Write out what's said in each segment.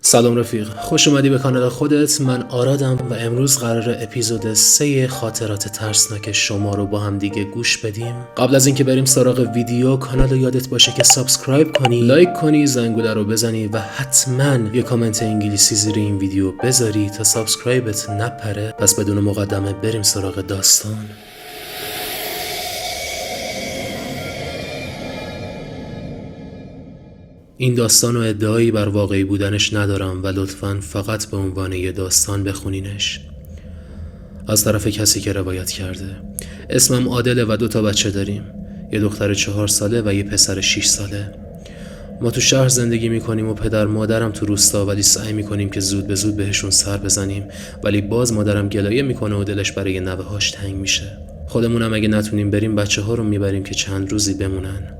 سلام رفیق، خوش اومدی به کانال خودت. من آرادم و امروز قراره اپیزود 3 خاطرات ترسناک شما رو با هم دیگه گوش بدیم. قبل از اینکه بریم سراغ ویدیو، کانال رو یادت باشه که سابسکرایب کنی، لایک کنی، زنگوله رو بزنی و حتما یه کامنت انگلیسی زیر این ویدیو بذاری تا سابسکرایبت نپره. پس بدون مقدمه بریم سراغ داستان. این داستان و ادعایی بر واقعی بودنش ندارم و لطفاً فقط به عنوان یه داستان بخونینش از طرف کسی که روایت کرده. اسمم عادله و 2 بچه داریم، یه دختر 4 ساله و یه پسر 6 ساله. ما تو شهر زندگی میکنیم و پدر مادرم تو روستا، ولی سعی میکنیم که زود به زود بهشون سر بزنیم، ولی باز مادرم گلایه میکنه و دلش برای نوه‌هاش تنگ میشه. خودمونم اگه نتونیم بریم بچه ها رو میبریم که چند روزی بمونن.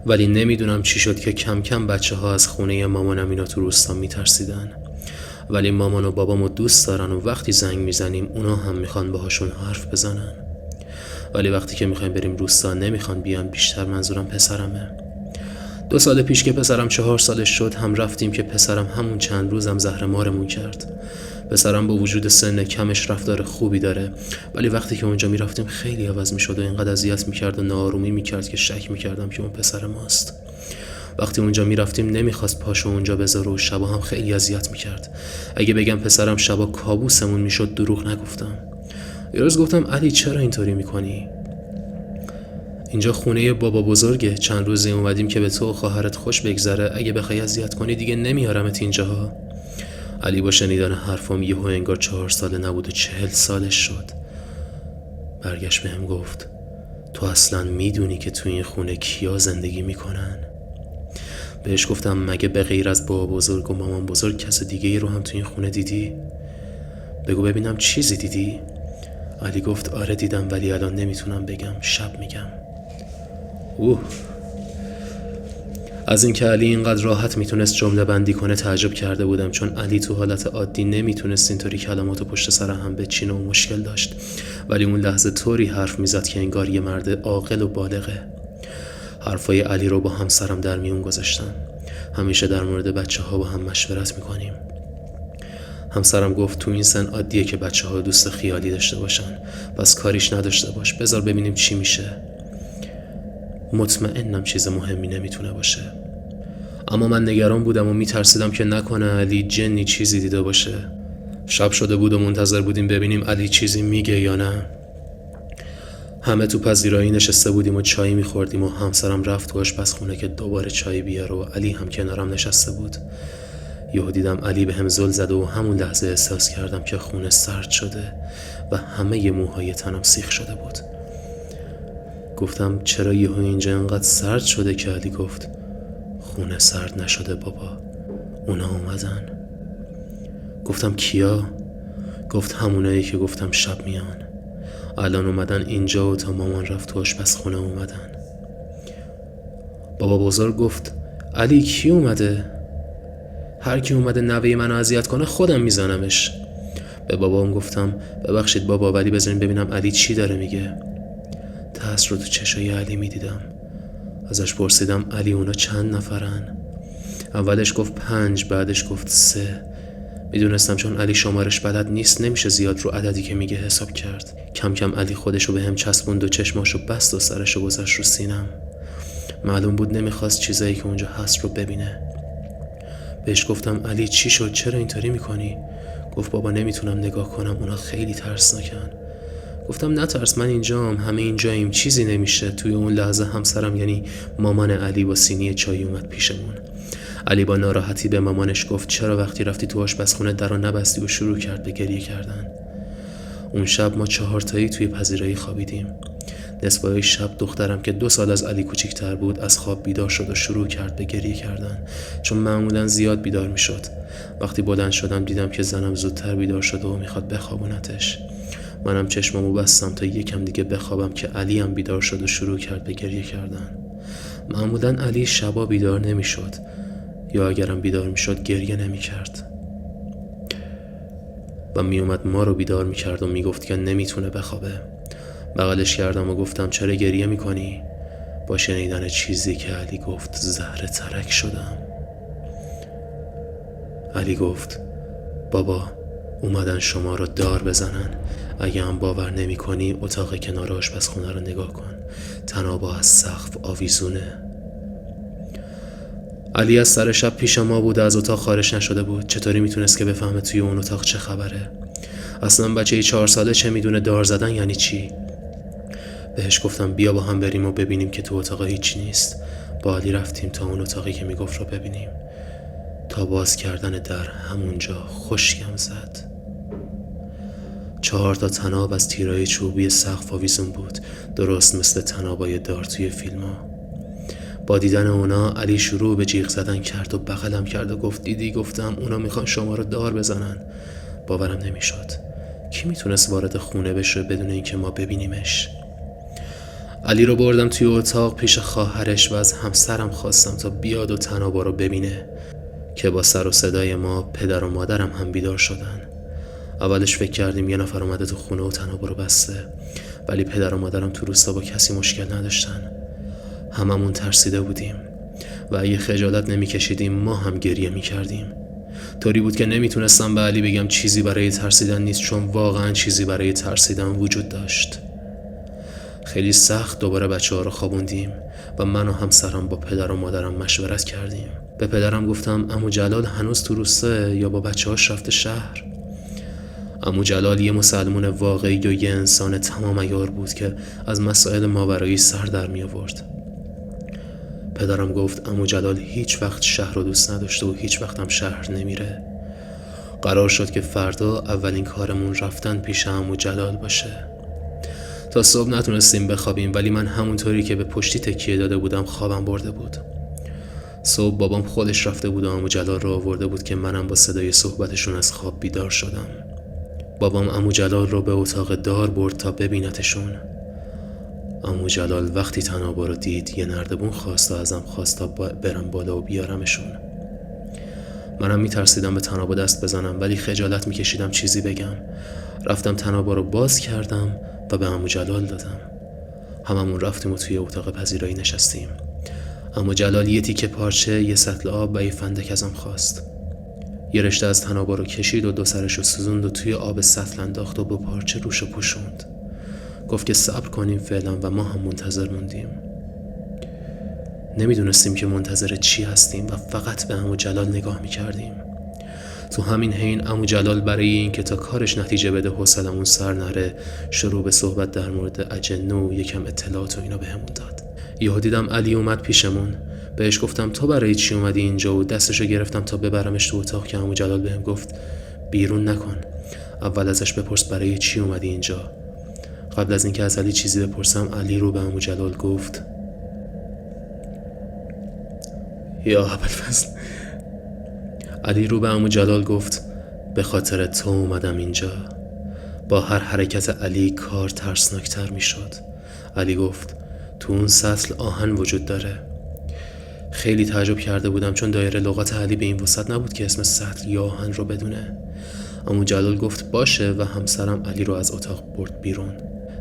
ولی نمیدونم چی شد که کم کم بچه ها از خونه مامانم اینا تو روستا میترسیدن، ولی مامان و بابامو دوست دارن و وقتی زنگ میزنیم اونا هم میخوان باهاشون حرف بزنن. ولی وقتی که میخوایم بریم روستا نمیخوان بیان، بیشتر منظورم پسرمه. 2 سال پیش که پسرم 4 سالش شد هم رفتیم که پسرم همون چند روزم زهر مارمون کرد. پسرم با وجود سن کمش رفتار خوبی داره، ولی وقتی که اونجا میرفتیم خیلی عوض میشد و اینقدر اذیت میکرد و ناآرومی میکرد که شک میکردم که اون پسر ماست. وقتی اونجا میرفتیم نمیخواست پاشو اونجا بذاره و شبا هم خیلی اذیت میکرد. اگه بگم پسرم شبا کابوسمون میشد دروغ نگفتم. یه روز گفتم علی چرا اینطوری میکنی؟ اینجا خونه بابا بزرگه، چند روزی اومدیم که به تو و خواهرت خوش بگذره، اگه بخوای اذیت کنی دیگه نمیارمت اینجاها. علی با شنیدن حرفم یهو انگار 4 ساله نبود و 40 سالش شد. برگشت بهم گفت تو اصلا میدونی که تو این خونه کیا زندگی میکنن؟ بهش گفتم مگه به غیر از بابا بزرگ و مامان بزرگ کس دیگه ای رو هم تو این خونه دیدی؟ بگو ببینم چیزی دیدی؟ علی گفت آره دیدم، ولی الان نمیتونم بگم، شب میگم. از اینکه علی اینقدر راحت میتونست جمله بندی کنه تعجب کرده بودم، چون علی تو حالت عادی نمیتونست اینطوری کلماتو پشت سر هم بچینه و مشکل داشت، ولی اون لحظه طوری حرف میزد که انگار یه مرد عاقل و بالغه. حرفای علی رو با همسرم در میون گذاشتم. همیشه در مورد بچه ها با هم مشورت میکنیم. همسرم گفت تو این سن عادیه که بچه ها دوست خیالی داشته باشن، پس کاریش نداشته باش، بذار ببینیم چی میشه. مطمئنم چیز مهمی نمیتونه باشه، اما من نگران بودم و میترسیدم که نکنه علی جنی چیزی دیده باشه. شب شده بود و منتظر بودیم ببینیم علی چیزی میگه یا نه. همه تو پذیرایی نشسته بودیم و چای میخوردیم و همسرم رفت تو آشپزخونه که دوباره چای بیاره و علی هم کنارم نشسته بود. یهو دیدم علی بهم زل زده و همون لحظه احساس کردم که خونه سرد شده و همه موهای تنم سیخ شده بود. گفتم چرا یهو اینجا انقدر سرد شده؟ که علی گفت خونه سرد نشده بابا، اونا اومدن. گفتم کیا؟ گفت همونایی که گفتم شب میان، الان اومدن اینجا و تا مامان رفت تو آشپزخونه اومدن. بابا بزرگ گفت علی کی اومده؟ هر کی اومده نوه منو اذیت کنه خودم میزنمش. به بابام گفتم ببخشید بابا، ولی بذارین ببینم علی چی داره میگه. ترس رو تو چشای علی میدیدم. ازش پرسیدم علی اونا چند نفرن؟ اولش گفت 5، بعدش گفت 3. میدونستم چون علی شمارش بلد نیست نمیشه زیاد رو عددی که میگه حساب کرد. کم کم علی خودشو به هم چسبوند و چشماشو بست و سرشو گذاشت رو سینم. معلوم بود نمیخواست چیزایی که اونجا هست رو ببینه. بهش گفتم علی چی شد؟ چرا اینطوری میکنی؟ گفت بابا نمیتونم نگاه کنم، اونا خیلی ترسناکن. گفتم نترس، من اینجام، همه اینجاییم، چیزی نمیشه. توی اون لحظه همسرم یعنی مامان علی با سینی چای اومد پیشمون. علی با ناراحتی به مامانش گفت چرا وقتی رفتی تو آشپزخونه درو نبستی؟ و شروع کرد به گریه کردن. اون شب ما 4 تایی توی پذیرایی خوابیدیم. نصفای شب دخترم که 2 سال از علی کوچیک‌تر بود از خواب بیدار شد و شروع کرد به گریه کردن، چون معمولا زیاد بیدار میشد. وقتی بلند شدم دیدم که زنم زودتر بیدار شده و میخواد بخوابونتش. منم چشمامو بستم تا یکم دیگه بخوابم که علی هم بیدار شد و شروع کرد به گریه کردن. معمولا علی شبا بیدار نمیشد، یا اگرم بیدار میشد گریه نمیکرد و میومد ما رو بیدار میکرد و میگفت که نمیتونه بخوابه. بغلش کردم و گفتم چرا گریه میکنی؟ با شنیدن چیزی که علی گفت زهره ترک شدم. علی گفت بابا اومدن شما رو دار بزنن. اگه هم باور نمی کنی اتاق کنار آشپزخونه رو نگاه کن. طنابا از سقف آویزونه. علی از سر شب پیش ما بود، از اتاق خارج نشده بود. چطوری میتونست که بفهمه توی اون اتاق چه خبره؟ اصلا بچه 4 ساله چه میدونه دار زدن یعنی چی؟ بهش گفتم بیا با هم بریم و ببینیم که تو اتاق هیچی نیست. با علی رفتیم تا اون اتاقی که میگفت رو ببینیم. تا باز کردن در همونجا خشکم زد. 4 طناب از تیرای چوبی سقف آویزون بود، درست مثل طنابای دار توی فیلم‌ها. با دیدن اونا علی شروع به جیغ زدن کرد و بغلم کرد و گفت دیدی گفتم اونا میخوان شما رو دار بزنن. باورم نمیشد. کی میتونست وارد خونه بشه بدون اینکه ما ببینیمش؟ علی رو بردم توی اتاق پیش خواهرش و از همسرم خواستم تا بیاد و طنابا رو ببینه که با سر و صدای ما پدر و مادرم هم بیدار شدن. اولش فکر کردیم یه نفر اومده تو خونه و طنابا رو بسته، ولی پدر و مادرم تو روستا با کسی مشکل نداشتن. هممون ترسیده بودیم و اگه خجالت نمیکشیدیم ما هم گریه میکردیم. طوری بود که نمیتونستم به علی بگم چیزی برای ترسیدن نیست، چون واقعا چیزی برای ترسیدن وجود داشت. خیلی سخت دوباره بچه ها رو خوابوندیم و من و همسرم با پدر و مادرم مشورت کردیم. به پدرم گفتم عمو جلال هنوز تو روسته یا با بچه هاش رفته شهر. عمو جلال یه مسلمون واقعی و یه انسان تمام عیار بود که از مسائل ماورایی سر در می آورد. پدرم گفت عمو جلال هیچ وقت شهر رو دوست نداشته و هیچ وقت هم شهر نمیره. قرار شد که فردا اولین کارمون رفتن پیش عمو جلال باشه. تا صبح نتونستیم بخوابیم، ولی من همونطوری که به پشتی تکیه داده بودم خوابم برده بود. صبح بابام خودش رفته بود و عمو جلال رو آورده بود که منم با صدای صحبتشون از خواب بیدار شدم. بابام عمو جلال رو به اتاق دار برد تا ببینتشون. عمو جلال وقتی طنابا رو دید یه نردبون خواست و ازم خواست تا برم بالا و بیارمشون. منم میترسیدم به طنابا دست بزنم، ولی خجالت میکشیدم چیزی بگم. رفتم طنابا رو باز کردم و به عمو جلال دادم. هممون رفتیم و توی اتاق پذیرایی نشستیم. عمو جلال یه تیکه پارچه، یه سطل آب و یه فندک ازم خواست. یه رشته از طنابا رو کشید و 2 سرش رو سوزوند و توی آب سطل انداخت و با پارچه روش رو پوشوند. گفت که صبر کنیم فعلا و ما هم منتظر موندیم. نمیدونستیم که منتظر چی هستیم و فقط به عمو جلال نگاه میکردیم. تو همین حین عمو جلال برای این که تا کارش نتیجه بده حوصلمون سر نره شروع به صحبت در مورد اجنه و یکم اطلاعات و اینا بهمون داد. یهو دیدم علی اومد پیشمون. بهش گفتم تو برای چی اومدی اینجا و دستشو گرفتم تا ببرمش تو اتاق که عمو جلال بهم گفت بیرون نکن، اول ازش بپرس برای چی اومدی اینجا. قبل از اینکه از علی چیزی بپرسم علی رو به عمو جلال گفت یا ابوالفضل. علی رو به عمو جلال گفت به خاطر تو اومدم اینجا. با هر حرکت علی کار ترسناکتر می شد. علی گفت تو اون سطل آهن وجود داره. خیلی تعجب کرده بودم چون دایره لغات علی به این وسعت نبود که اسم سطل یا آهن رو بدونه. عمو جلال گفت باشه و همسرم علی رو از اتاق برد بیرون.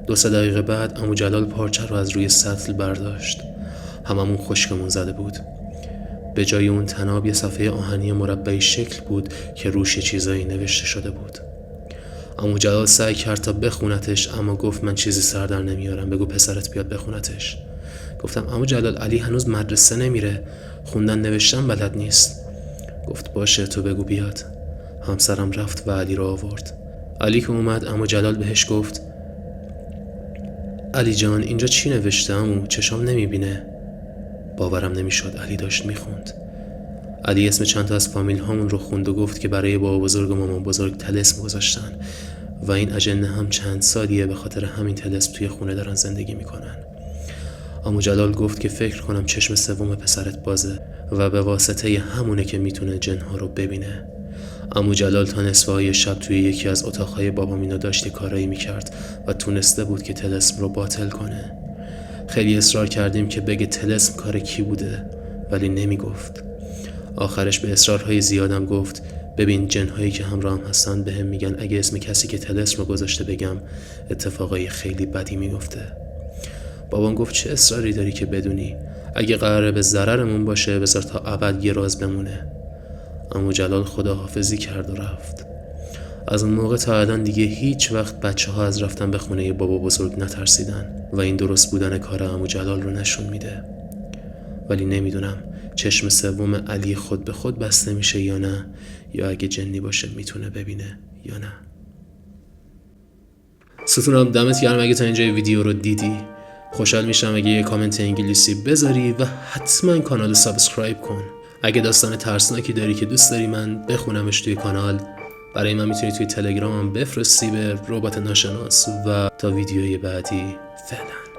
2-3 دقیقه بعد عمو جلال پارچه رو از روی سطل برداشت. هممون خشکمون زده بود. به جای اون طناب یه صفحه آهنی مربعی شکل بود که روش چیزایی نوشته شده بود. عمو جلال سعی کرد تا بخونتش، اما گفت من چیزی سر در نمیارم، بگو پسرت بیاد بخونتش. گفتم عمو جلال علی هنوز مدرسه نمیره، خوندن نوشتن بلد نیست. گفت باشه تو بگو بیاد. همسرم رفت و علی رو آورد. علی که اومد عمو جلال بهش گفت علی جان اینجا چی نوشته عمو؟ چشام نمیبینه. باورم نمیشد علی داشت میخوند. علی اسم چند تا از فامیل هامون رو خوند و گفت که برای بابا بزرگ و مامان بزرگ طلسم گذاشتن و این اجنه هم چند سالیه به خاطر همین طلسم توی خونه دارن زندگی میکنن. عمو جلال گفت که فکر کنم چشم سوم پسرت بازه و به واسطه همونه که میتونه جنها رو ببینه. عمو جلال تا نصفه‌های شب توی یکی از اتاقهای بابا مینا داشت کارایی میکرد و تونسته بود که طلسم رو باطل کنه. خیلی اصرار کردیم که بگه طلسم کار کی بوده، ولی نمیگفت. آخرش به اصرارهای زیادم گفت ببین جنهایی که همراه هم هستن بهم میگن اگه اسم کسی که طلسم رو گذاشته بگم اتفاقای خیلی بدی میفته. بابام گفت چه اصراری داری که بدونی؟ اگه قراره به ضررمون باشه بذار تا ابد یه راز بمونه. عمو جلال خداحافظی کرد و رفت. از اون موقع تا الان دیگه هیچ وقت بچه‌ها از رفتن به خونه بابا بزرگ نترسیدن و این درست بودن کار عمو جلال رو نشون میده. ولی نمیدونم چشم سوم علی خود به خود بسته میشه یا نه، یا اگه جنی باشه میتونه ببینه یا نه. ستونم دمت گرم اگه تا اینجای ویدیو رو دیدی. خوشحال میشم اگه یه کامنت انگلیسی بذاری و حتما کانال رو سابسکرایب کن. اگه داستان ترسناکی داری که دوست داری من بخونمش توی کانال، برای من میتونی توی تلگرامم بفرستی به ربات ناشناس. و تا ویدیوی بعدی، فعلا.